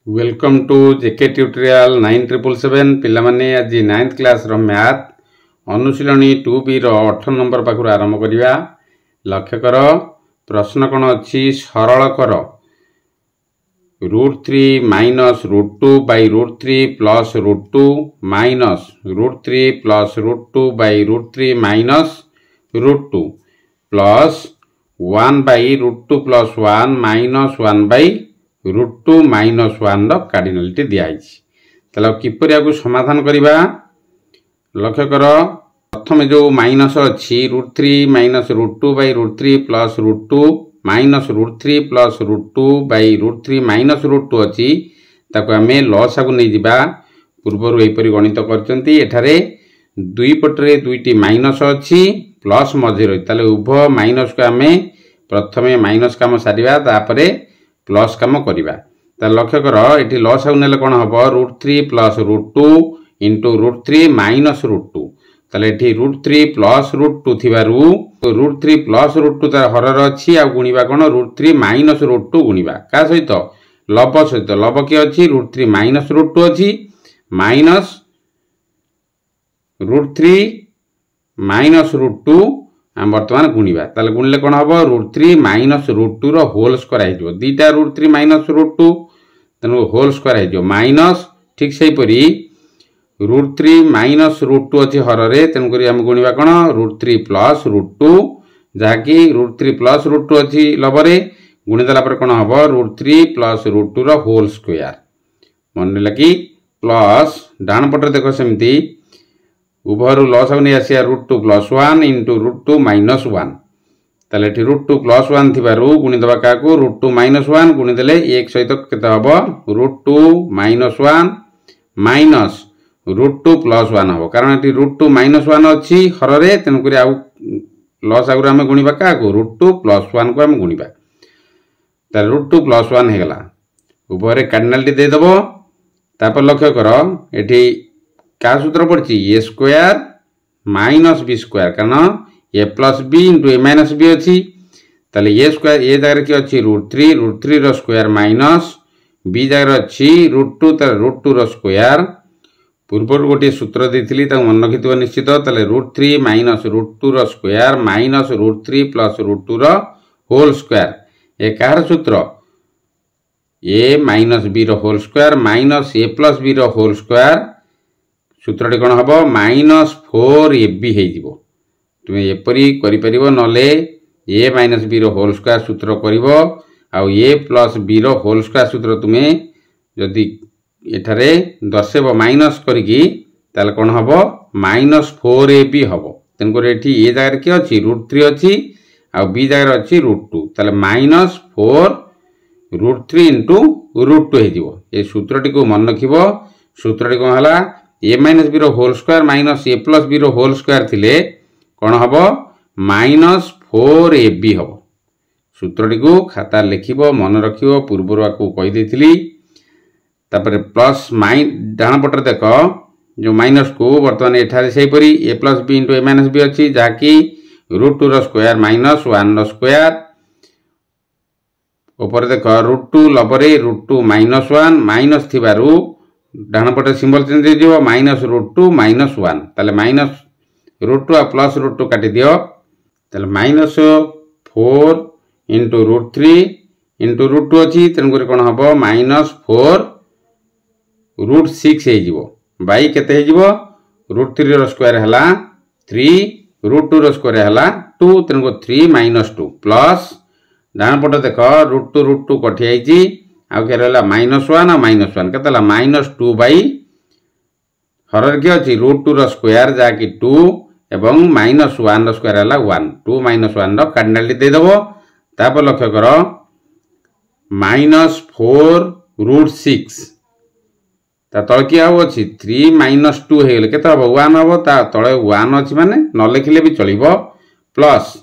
Welcome to JK tutorial 9777 पिलामाने आज 9th class रो math अनुशीलनी 2b रो 8 number पाखुर आरंभ करिया। लक्ष्य कर प्रश्न कोन अछि सरल कर √3 minus √2 by √3 plus √2 minus √3 plus √2 by √3 minus √2 plus 1 by √2 plus 1 minus 1 by √2 minus 1 रो कार्डिनालिटी दिया है। किपर या समाधान करवा। लक्ष्य कर प्रथम जो माइनस अच्छी √3 minus √2 by √3 plus √2 minus √3 plus √2 by √3 minus √2 अच्छी ताको आमे लॉस आगु नहीं जिबा। पूर्वर एपरि गणित करचंती एठारे दुई पटरे दुईटी माइनस अच्छी प्लस मझे रही ताले उभय माइनस को आमे प्रथमे माइनस काम सारिबा तापरे प्लस काम करिबा। लक्ष्य कर ये लॉस आउ नेले कोन हबो √3 प्लस √2 इंटू √3 माइनस √2 ताले एठी √3 प्लस √2 थिबारु √3 प्लस √2 तार हरर अछि आ गुणिबा कोन √3 माइनस √2 गुणिबा का सहित लब के अछि √3 माइनस √2 अछि माइनस √3 माइनस √2 हम वर्तमान गुणिबा ताले गुणले कोन हबो √3 माइनस √2 रो होल स्क्वायर आइजो दीटा √3 माइनस √2 तनु होल स्क्वायर आइजो माइनस ठीक सही परी √3 माइनस √2 अछि हररे तनु करी हम गुणिबा कोन √3 प्लस √2 जाकी √3 प्लस √2 अछि लबरे गुणि देला पर कोन हबो √3 प्लस √2 रो होल स्क्वायर मन लगी प्लस डान पटर देखो सेमती उभर लॉस आउ नहीं आसिया √2 प्लस 1 इंटू √2 माइनस 1 ताले एठी √2 प्लस 1 थिबारु गुणि दबा काको √2 माइनस 1 गुणि देले एक सहित केते हबो √2 माइनस 1 माइनस √2 प्लस 1 हबो कारण एठी √2 माइनस 1 अछि हररे तनु करी आउ लॉस आगु हम गुणिबा काको √2 प्लस 1 को हम गुणिबा ताले √2 प्लस 1 हेगला उभरे कार्डिनालिटी दे दबो। तापर लक्ष्य कर एठी क्या सूत्र पड़ी ए स्क्वायर माइनस बी स्क्वायर कारण ए प्लस बी इंटू ए माइनस बी अच्छी ताले ए स्क्वायर ए जगह की अच्छी √3 रो स्क्वायर माइनस बी जगह अच्छी √2 ताले √2 रो स्क्वायर पूर्व गोटे सूत्र देथिली ता मन रखिथिबो निश्चित ताले √3 माइनस √2 रो स्क्वायर माइनस √3 प्लस √2 रो होल स्क्वायर ए कार सूत्र ए माइनस बी रो होल स्क्वायर माइनस ए प्लस बी रो होल स्क्वायर सूत्रटी कौन हम -4ab हो तुम एपरी कर नले ए माइनस बी रो होल स्क्वायर सूत्र कर आउ ए प्लस बी रो होल स्क्वायर सूत्र तुम्हें जदि एठारे दर्शेब माइनस करिकी ताले कौन हम -4ab हम तेणुकर ये जगह किए अच्छी √3 अच्छी आउ बी जगह अच्छी √2 ताले -4 √3 इंटू √2 हो ये सूत्रटी को मन रख सूत्रटी कौन है ए माइनस बी रो होल स्क्वायर माइनस ए प्लस बी रो होल स्क्वायर थिले कौन हम -4ab हम सूत्रटी को खाता लिखिबो मन रखिबो पूर्वर को कहि देथिली तापर प्लस डाण पटर देख जो माइनस को वर्तमान एठारे सही परी ए प्लस बी इंटू ए माइनस बी अच्छी जाकी √2 रो स्क्वायर माइनस 1 रो स्क्वायर ऊपर देख √2 लबरे √2 माइनस 1 माइनस थिबारु डाण पटे सिंबल चेंज हो माइनस √2 माइनस 1 ताले माइनस √2 प्लस √2 काटी दियो ताले -4 इंटू √3 इंटू √2 अच्छी तेणुकर कौन हम -4 √6 हो बाई केते हो √3 रो स्क्वायर है 3 √2 रो स्क्वायर है 2 तेणुकर 3 -2 प्लस डाण पटे देख √2 कटि आइची आउ के रहला -1 आ -1 केतला -2 बाई हरर के अछि √2 रो स्क्वायर जाकी 2 एवं -1 रो स्क्वायर हला 1 2 -1 रो कार्डिनालिटी दे देबो। तापर लक्ष्य कर -4 √6 ता तळ की आउ अछि 3 -2 हे गेले केत हबो 1 हबो ता तळे 1 अछि माने न लिखिले भी चलिबो प्लस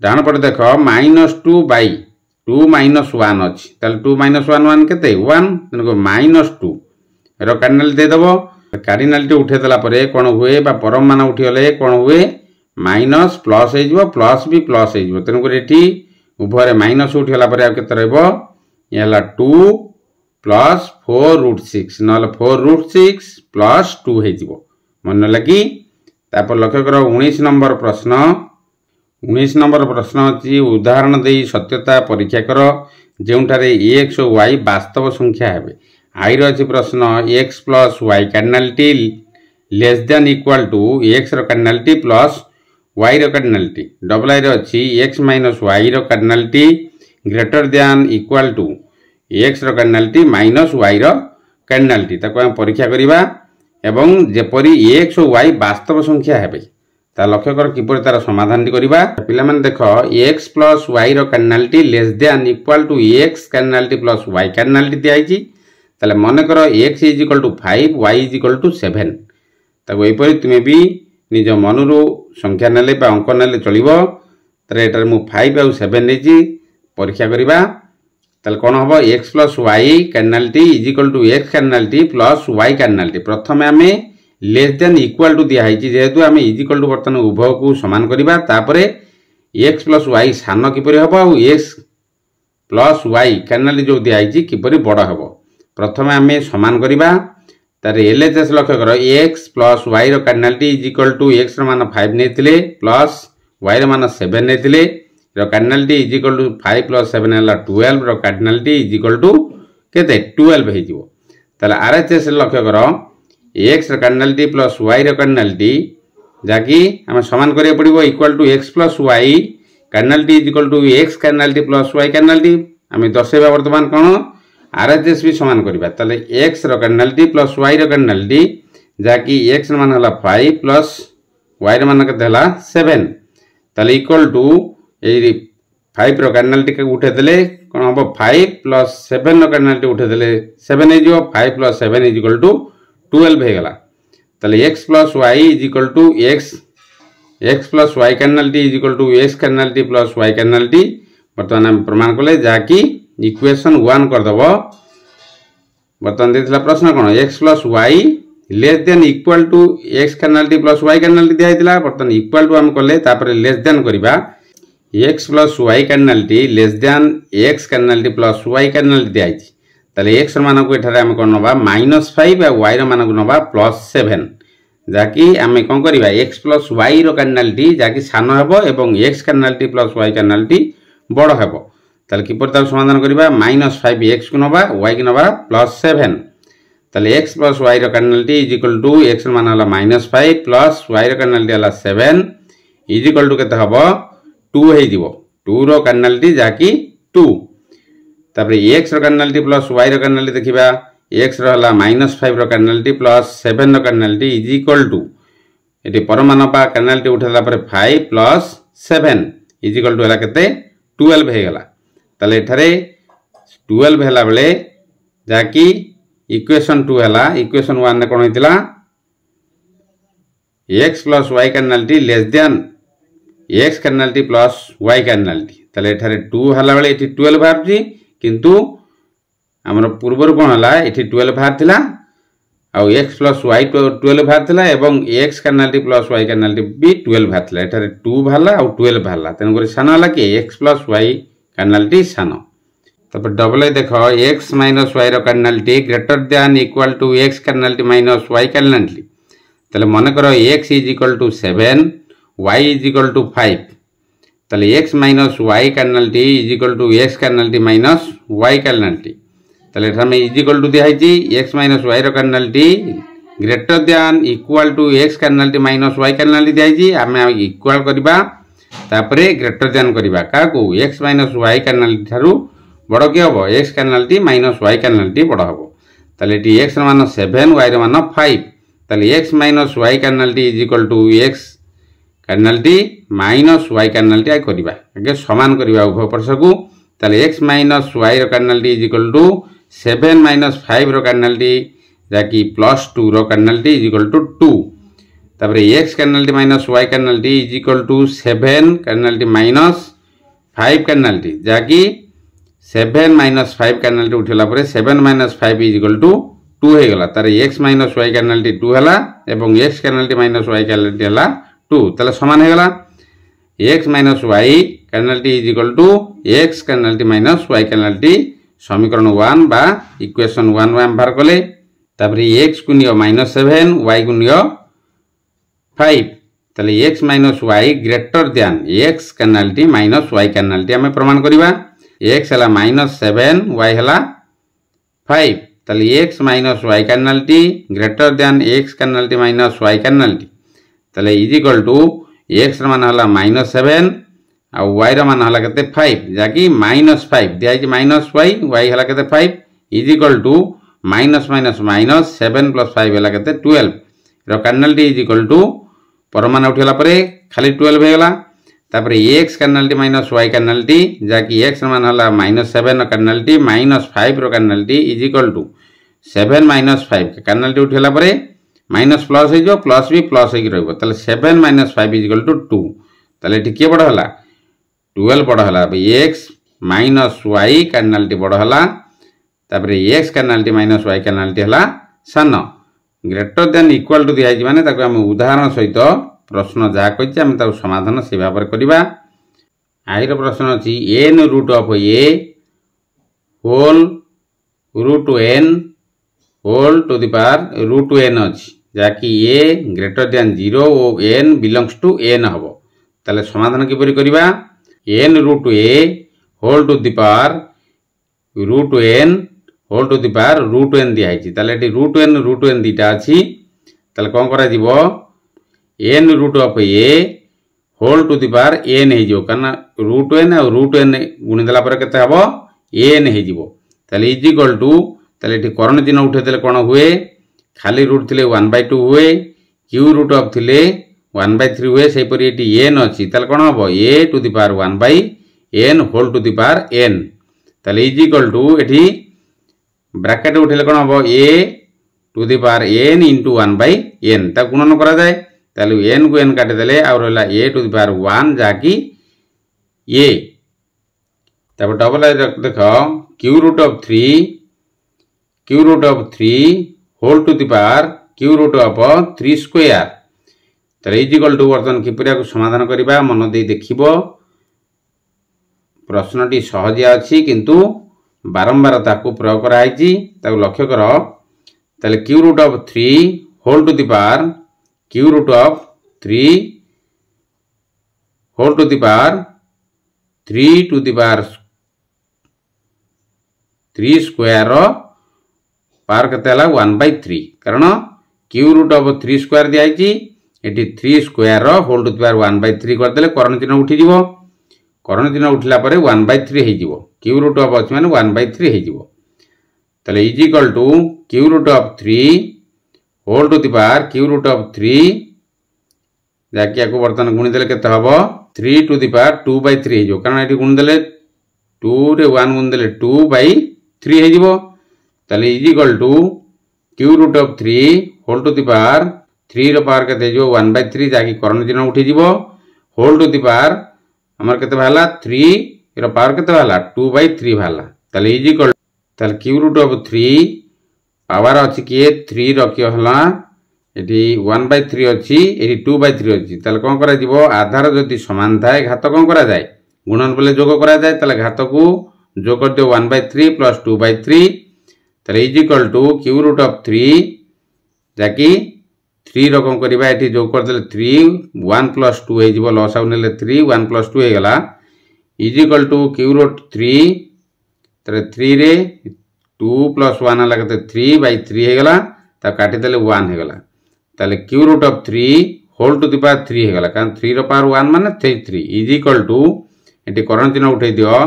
डाण पटे देख -2 बाई 2 -1 अच्छी ताले 2 -1 1 केते 1 तेणुक -2 रो कार्डिनालिटी दे देबो। कार्डिनालिटी उठे देला परे कोन हुए बा परम मान उठिगले कोन हुए माइनस प्लस हो जिवो प्लस भी प्लस हो जिवो तेणुक एठी उभरे माइनस उठिगला परे आ केते रहबो ये हला 2 प्लस 4√6 ना 4√6 प्लस 2 हो मन लगी। तापर लक्ष्य कर 19 नंबर प्रश्न 19 नंबर प्रश्न अच्छी उदाहरण दे सत्यता परीक्षा कर जोठारे एक्स और वाई वास्तव संख्या है। आई रही प्रश्न x plus y cardinality less than equal to x cardinality plus y cardinality. Double I अच्छी x minus y cardinality greater than equal to x cardinality minus y cardinality ताको परीक्षा करवा एवं जेपरी एक्स और वाई वास्तव संख्या है ता लक्ष्य कर किपर तार समाधान करवा। पिला माने देख x plus y cardinality less than equal to x cardinality plus y cardinality दिखाई ताले मन कर x is equal to 5 y is equal to 7 ताको एपरी तुमे भी निज मनरू संख्या नेले बा अंक नेले चलिबो। तारे एटार मु 5 आउ 7 नेजी परीक्षा करवा ताले कोन हबो x plus y cardinality is equal to x cardinality plus y cardinality. प्रथमे आमे लेस देन इक्वाल टू दिखाई जेहेतु आम इज इक्वल टू बर्तमान उभय को सामान करवा तापर एक्स प्लस वाई सान किपर हम और एक्स प्लस वाई कार्डिनालिटी जो दिखाई किपर बड़ हम। प्रथम आम सामान करवा तार एलएचएस लक्ष्य कर x plus y cardinality is equal to x मान 5 नहीं प्लस वाई मान 7 नहीं cardinality is equal to 5 plus 7 है 12 कार्डिनालिटी इज इक्वल टू केते 12 हो। आरएचएस लक्ष्य कर x cardinality plus y cardinality जहाँकि आम सामान करा पड़ो equal to x plus y cardinality is equal to x cardinality plus y cardinality आम दर्शाइबा बर्तमान कौन आरएचएस भी सामान करवा ताले x cardinality plus y cardinality जहाँकि एक्स मान है 5 प्लस वाई मान के 7 ताले इक्वल टू 5 कार्डिनालिटी उठेदे कौन हम 5 प्लस 7 कार्डिनालिटी उठेदे 7 हो 5 प्लस 7 इज इक्वल टू 12 हो गला। ताले x plus y is equal to x plus y cardinality is equal to x cardinality plus y cardinality बर्तमान आम प्रमाण कले जहाँकि इक्वेशन 1 करदेव। बर्तमान देता प्रश्न कौन x plus y less than equal to x cardinality plus y cardinality दिखाई बर्तमान इक्वाल टू आम कले लेस देन करवा x plus y cardinality less than x cardinality plus y cardinality दिखाई ताले एक्स मान को एठारे आम कौन नवा -5 और वाई मान को नवा +7 जहाँकि आम कौन करवा एक्स प्लस वाई कार्डिनालिटी जहाँकि सान हेबो एवं x cardinality plus y cardinality बड़ हेबो ताले किपर तार समाधान करवा -5 एक्स को नवा वाई को नवा +7 ताले x plus y cardinality is equal to x मान है -5 प्लस वाई कार्डिनालिटी है 7 इज इक्वल टू केते हेबो 2 हो 2 रो कार्डिनालिटी जहाँकि 2 तापर x cardinality plus y cardinality देखा एक्स रहा -5 cardinality plus 7 cardinality is equal to ये परमान कार्डिनालिटी उठेला 5 प्लस 7 इज इक्वल टू है केते 12 हो गला। ताले एठारे 12 हैला बेले जहाँकि इक्वेशन 2 है इक्वेशन 1 ने कौन होता x plus y cardinality less than x cardinality plus y cardinality ताले एठारे 2 हैला बेले एठी 12 बाहर किंतु आमर पूर्वर कौन है ये 12 बाहर थिला आउ एक्स प्लस वाई 12 बाहर थिला एवं x cardinality plus y cardinality भी 12 बाहर थिला एठारे 2 बाहरला आउ 12 बाहरला तेणुक सान है कि एक्स प्लस वाई कार्डिनालिटी सान। तापर डबल आई देख x minus y cardinality greater than equal to x cardinality minus y cardinality ताले मन कर x is equal to 7 y is equal to 5 ताले x minus y cardinality is equal to x cardinality minus y cardinality ताले एठामे is equal to दिखाई x minus y cardinality greater than equal to x cardinality minus y cardinality दिखाई आम equal करवा तापरे greater than करवा क्या x minus y cardinality ठारू बड़ कि हम x cardinality minus y cardinality बड़ हम ताले एक्स मान 7 वाई मान 5 ताले x minus y cardinality is equal to x cardinality minus y cardinality आई करवा आगे सामान करवा उभय पार्श्व को ताले x minus y cardinality is equal to 7 minus 5 cardinality जहाँकि +2 कार्डिनालिटी इज इक्वल टू 2 तापर x cardinality minus y cardinality is equal to 7 cardinality minus 5 cardinality जहाँकि 7 माइनस 5 कार्डिनालिटी उठेला 7 माइनस 5 इज इक्वल टू 2 हो गला तार एक्स माइनस वाई कार्डिनालिटी 2 है एवं x cardinality minus y cardinality है 2 ताले समान हो गला x minus y cardinality is equal to x cardinality minus y cardinality समीकरण 1 बा इक्वेशन 1 में बाहर कले x को नियो -7 y को नियो 5 तले x y greater than x cardinality -y कैनालिटी आम प्रमाण करवा x है -7 y है 5 तले x y cardinality greater than x cardinality -y cardinality तले इज इक्वल टू x मान है -7 आ y मान है के 5 जाकि -5 दिया -y y है के 5 इज इक्वल टू -7 + 5 है के 12 रो कैनालिटी इज इक्वल टू परमान उठेला परे खाली 12 हेगला तापरे x कैनालिटी -y कैनालिटी जाकि x मान है -7 रो कैनालिटी -5 रो कैनालिटी इज इक्वल टू 7 - 5 कैनालिटी उठेला परे माइनस प्लस हो जो प्लस भी प्लस हो रही है 7 - 5 इज इक्वल टू 2 ताले टिके बड़ हला 12 बड़ हला x - y कैनालिटी बड़ हला तापरे x कैनालिटी -y कैनालिटी हला सान ग्रेटर देन इक्वल टू दिया माने ताको हम उदाहरण सहित प्रश्न जहाँ कही आम समाधान से भाव में करवा आईर प्रश्न अच्छी n root of a whole root n whole to the power root n अच्छी जहाँकि a ग्रेटर देन 0 और n बिलोंग्स टू n हम ताले समाधान किपरि करवा n root a whole to the power root n whole to the power root n दिखाई ताले रूट n दीटा अच्छी ताले कौन करा जीवो n root of a whole to the power n हो कारण रूट n और रूट n गुणीदेला केते हम n हो ताले इज इक्वल टू ताले कर्ण चिन्ह उठेदेले कौन हुए खाली रूट थिले 1/2 हुए क्यू रूट ऑफ थिले 1/3 हुए से परि एटी n अछि ताले कौन हम a to the power 1/n whole to the power n ताले इज इक्वल टू एटी ब्रैकेट उठेले कौन हम a to the power n into 1/n ता गुणन करा जाए ताले n को n काटे देले आ रहला a टू द पावर 1 जाकी a तब डबल देख cube root of 3 whole to the power cube root of 3 square ताले इज इक्वल टू बर्तन किपरिया को समाधान करबा मन दे देखिबो प्रश्नटी सहजिया अछि किंतु बारंबार ताकू प्रयोग करा आइछि ताकू लक्ष्य करो ताले cube root of 3 whole to the power cube root of 3 whole to the power 3 to the power 3 square power केते हला 1/3 कारण क्यू रूट ऑफ 3 स्क्वायर दिया आइछि एटी 3 square whole to the power 1/3 कर देले कर्ण चिन्ह उठी जीवो कर्ण चिन्ह उठला परे 1/3 हे जीवो क्यू रूट ऑफ अछि माने 1/3 हे जीवो तले is equal to cube root of 3 whole to the power cube root of 3 जाकि याको वर्तन गुणी देले केते हबो 3 टू द पावर 2/3 हे जो कारण एटी गुणी देले 2 रे 1 गुणी देले 2/3 हे जीवो ताले is equal to cube root of 3 whole to the power 3 रो पावर केते जो 1/3 जाकि कर्ण चिन्ह उठी जीवो होल टू द पावर हमर केते भाला 3 रो पावर केते भाला 2/3 भाला ताले इज इक्वल ताले क्यू रूट ऑफ 3 पावर अछि के 3 रखियो हला एटी 1/3 अछि एटी 2/3 अछि ताले कोन करा जीवो आधार जदि समान थाए घात कोन करा जाय गुणन बेले जोग करा जाय ताले घात को जोग कर दियो 1/3 + 2/3 ताले is equal to cube root of 3 जाकि 3 रकम करबा एठी जोग कर देले 3 1 + 2 हे जीवो लॉस आउ नेले 3 1 + 2 हे गला is equal to cube root 3 ताले 3 रे 2 + 1 हला केते 3/3 हे गला ता काटी देले 1 हे गला ताले cube root of 3 whole to the power 3 हे गला कारण 3 रो पावर 1 माने 3 इज इक्वल टू एठी कर्ण चिन्ह उठै दियो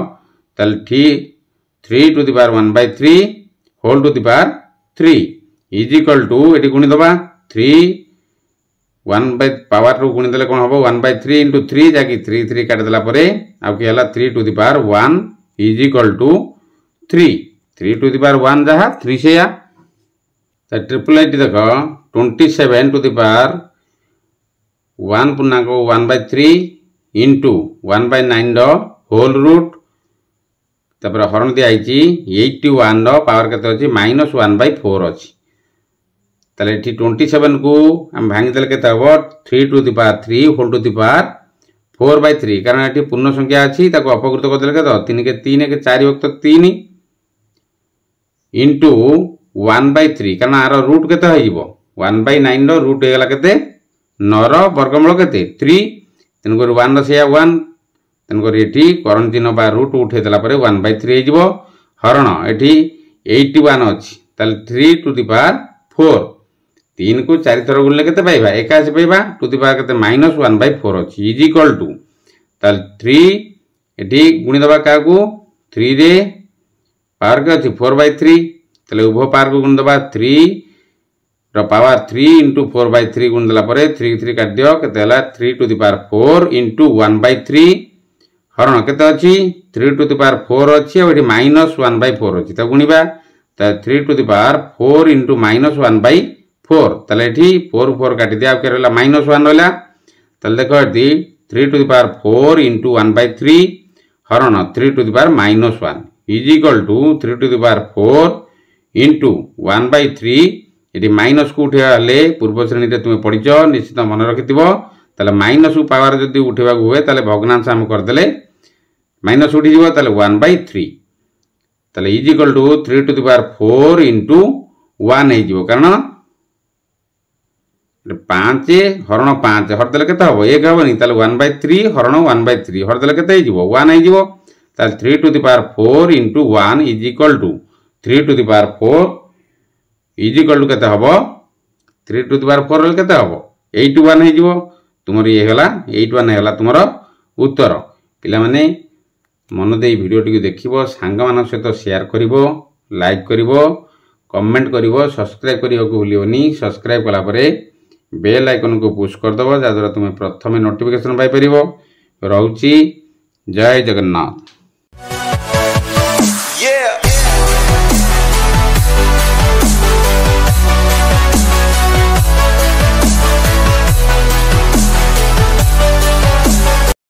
ताले 3 to the power 1/3 whole to the power 3 is equal to एटी गुणी दबा 3 1 बाय पावर रो गुणी देले कोन हबो 1/3 * 3 जाकि 3 3 काट देला परे आ कि हला 3 to the power 1 is equal to 3 3 to the power 1 जहा 3 से या त ट्रिपल एट देखो 27 टू द पावर 1 पूर्णांक 1/3 इंटू 1/9 रो होल रूट तपर हरण दिया आइची 81 रो पावर केते अछि -1/4 अछि ताले एठी 27 को हम भांगी देले केते हबो 3 to the power 3 whole to the power 4/3 कारण एठी पूर्ण संख्या अछि ताको अपकृत कर देले केते 3 के 3 के 4 वक्त 3 इंटू 1/3 कारण आर रूट केते हो 1/9 रूट होगला केते 9 वर्गमूल केते 3 तेणुक 1 से 1 तेणुक ये करण चिन्ह बा रूट उठेदेला 1/3 हो हरण ये 81 अच्छी 3 टू द पावर 4 3 को 4 थर गुणले केते पाइबा 81 पाइबा टू द पावर केते -1/4 अच्छी इज इक्वल टू 3 ये गुणी दबा क्या 3 रे पावर के अच्छी 4/3 ताले उभय पावर को गुण दबा 3 रो पावर 3 इंटू 4/3 गुण देला 3 3 काट दियो केते हला 3 टू द पावर 4 इंटू 1/3 हरण केते अच्छी 3 टू द पावर 4 अच्छी और -1/4 अच्छी तो गुणिबा 3 टू द पावर 4 इंटू -1/4 ताले एठी 4 4 काटी दिया के रहला -1 रहला ताले देखो एठी 3 टू द पावर 4 इंटू 1/3 हरण 3 to the power -1 is equal to 3 to the power 4 into 1/3 ये माइनस को उठे पूर्व श्रेणी में तुम्हें पढ़ीच निश्चित मन रखिथिबो ताले माइनस को पावर जदि उठेबा हुए ताले भग्नांश हम करदेले माइनस उठी जीवो ताले 1/3 ताले is equal to 3 to the power 4 into 1 हे जीवो कारण 5 हरण 5 हरदेले केते हबो 1 हबनी ताले 1/3 हरण 1/3 हरदेले केते हे जीवो 1 हे जीवो ताले 3 to the power 4 into 1 is equal to 3 to the power 4 is equal to केते हबो 3 टू द पावर 4 रे केते हबो 81 हे जीवो तुमर ये गला 81 हेला तुमर उत्तर पिला माने मन दे वीडियो टी देखिबो सांग मान सहित शेयर करिवो लाइक करिवो कमेंट करिवो सब्सक्राइब करिवो को भूलियोनी सब्सक्राइब कला परे बेल आइकन को पुश कर दबो जा द्वारा तुमे प्रथमे नोटिफिकेशन पाई परिवो रहउची जय जगन्नाथ।